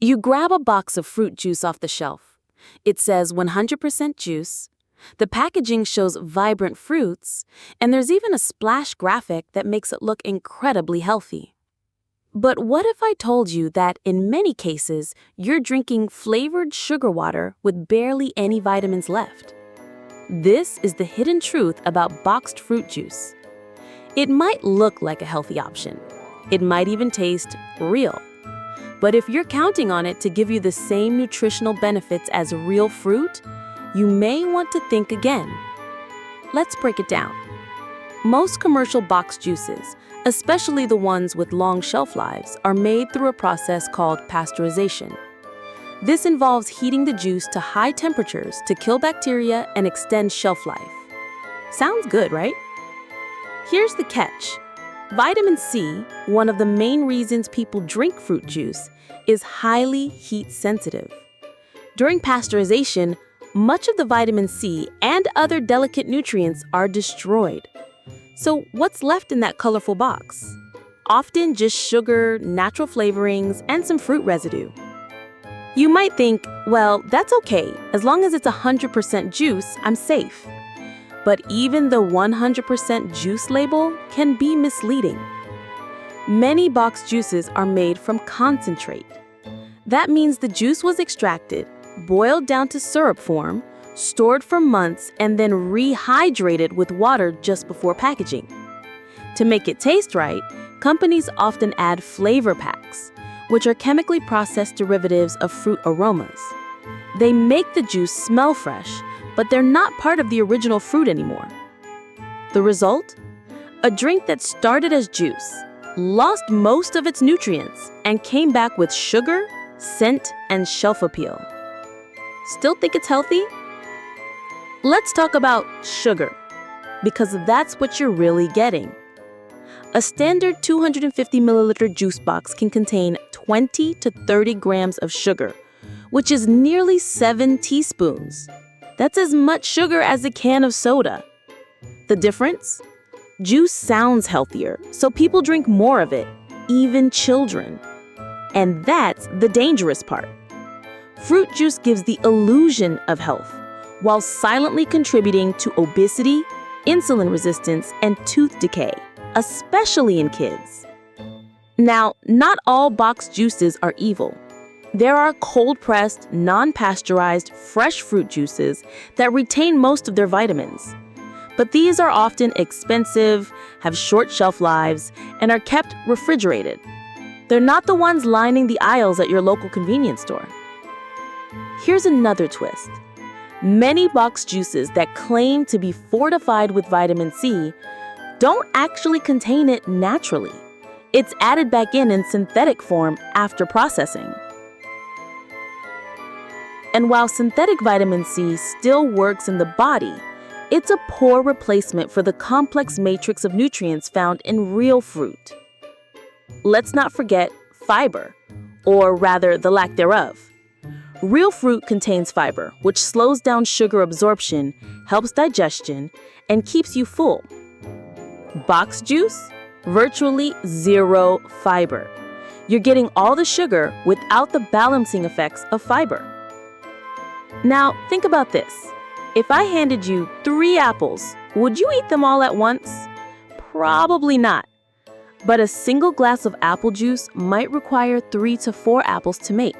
You grab a box of fruit juice off the shelf. It says 100% juice. The packaging shows vibrant fruits, and there's even a splash graphic that makes it look incredibly healthy. But what if I told you that in many cases, you're drinking flavored sugar water with barely any vitamins left? This is the hidden truth about boxed fruit juice. It might look like a healthy option. It might even taste real. But if you're counting on it to give you the same nutritional benefits as real fruit, you may want to think again. Let's break it down. Most commercial boxed juices, especially the ones with long shelf lives, are made through a process called pasteurization. This involves heating the juice to high temperatures to kill bacteria and extend shelf life. Sounds good, right? Here's the catch. Vitamin C, one of the main reasons people drink fruit juice, is highly heat sensitive. During pasteurization, much of the vitamin C and other delicate nutrients are destroyed. So what's left in that colorful box? Often just sugar, natural flavorings, and some fruit residue. You might think, well, that's okay. As long as it's 100% juice, I'm safe. But even the 100% juice label can be misleading. Many boxed juices are made from concentrate. That means the juice was extracted, boiled down to syrup form, stored for months, and then rehydrated with water just before packaging. To make it taste right, companies often add flavor packs, which are chemically processed derivatives of fruit aromas. They make the juice smell fresh, but they're not part of the original fruit anymore. The result? A drink that started as juice, lost most of its nutrients, and came back with sugar, scent, and shelf appeal. Still think it's healthy? Let's talk about sugar, because that's what you're really getting. A standard 250 milliliter juice box can contain 20 to 30 grams of sugar, which is nearly 7 teaspoons. That's as much sugar as a can of soda. The difference? Juice sounds healthier, so people drink more of it, even children. And that's the dangerous part. Fruit juice gives the illusion of health, while silently contributing to obesity, insulin resistance, and tooth decay, especially in kids. Now, not all boxed juices are evil. There are cold-pressed, non-pasteurized, fresh fruit juices that retain most of their vitamins. But these are often expensive, have short shelf lives, and are kept refrigerated. They're not the ones lining the aisles at your local convenience store. Here's another twist. Many boxed juices that claim to be fortified with vitamin C don't actually contain it naturally. It's added back in synthetic form after processing. And while synthetic vitamin C still works in the body, it's a poor replacement for the complex matrix of nutrients found in real fruit. Let's not forget fiber, or rather the lack thereof. Real fruit contains fiber, which slows down sugar absorption, helps digestion, and keeps you full. Boxed juice? Virtually zero fiber. You're getting all the sugar without the balancing effects of fiber. Now, think about this. If I handed you 3 apples, would you eat them all at once? Probably not. But a single glass of apple juice might require 3 to 4 apples to make.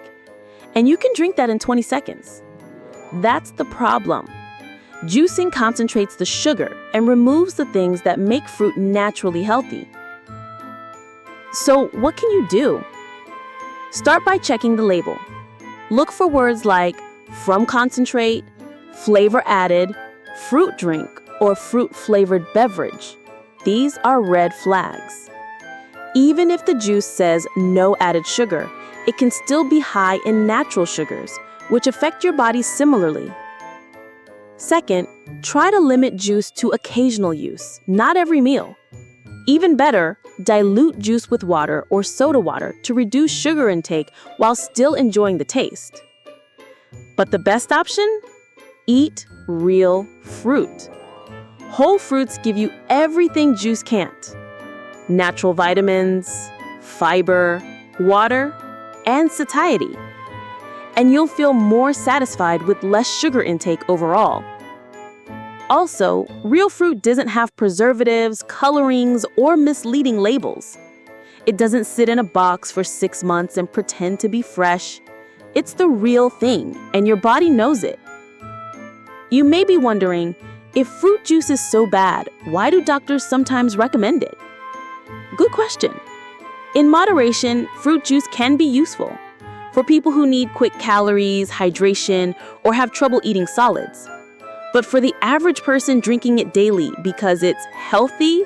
And you can drink that in 20 seconds. That's the problem. Juicing concentrates the sugar and removes the things that make fruit naturally healthy. So what can you do? Start by checking the label. Look for words like from concentrate, flavor added, fruit drink, or fruit-flavored beverage. These are red flags. Even if the juice says no added sugar, it can still be high in natural sugars, which affect your body similarly. Second, try to limit juice to occasional use, not every meal. Even better, dilute juice with water or soda water to reduce sugar intake while still enjoying the taste. But the best option? Eat real fruit. Whole fruits give you everything juice can't. Natural vitamins, fiber, water, and satiety. and you'll feel more satisfied with less sugar intake overall. Also, real fruit doesn't have preservatives, colorings, or misleading labels. It doesn't sit in a box for 6 months and pretend to be fresh. It's the real thing, and your body knows it. You may be wondering, if fruit juice is so bad, why do doctors sometimes recommend it? Good question. In moderation, fruit juice can be useful for people who need quick calories, hydration, or have trouble eating solids. But for the average person drinking it daily because it's healthy,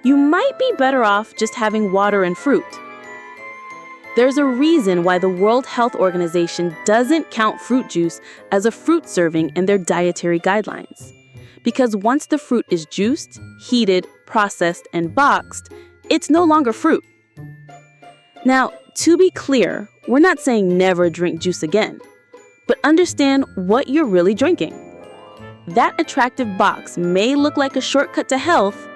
you might be better off just having water and fruit. There's a reason why the World Health Organization doesn't count fruit juice as a fruit serving in their dietary guidelines. Because once the fruit is juiced, heated, processed, and boxed, it's no longer fruit. Now, to be clear, we're not saying never drink juice again, but understand what you're really drinking. That attractive box may look like a shortcut to health,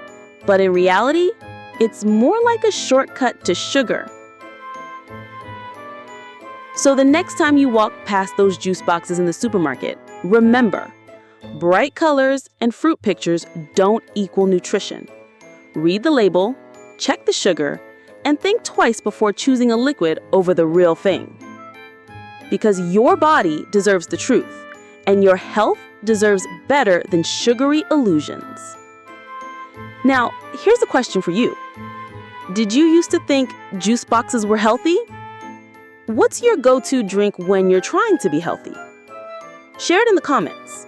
but in reality, it's more like a shortcut to sugar. So the next time you walk past those juice boxes in the supermarket, remember, bright colors and fruit pictures don't equal nutrition. Read the label, check the sugar, and think twice before choosing a liquid over the real thing. Because your body deserves the truth, and your health deserves better than sugary illusions. Now, here's a question for you. Did you used to think juice boxes were healthy? What's your go-to drink when you're trying to be healthy? Share it in the comments.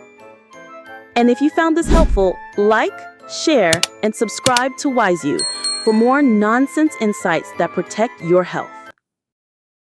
And if you found this helpful, like, share, and subscribe to Wiseuse for more nonsense insights that protect your health.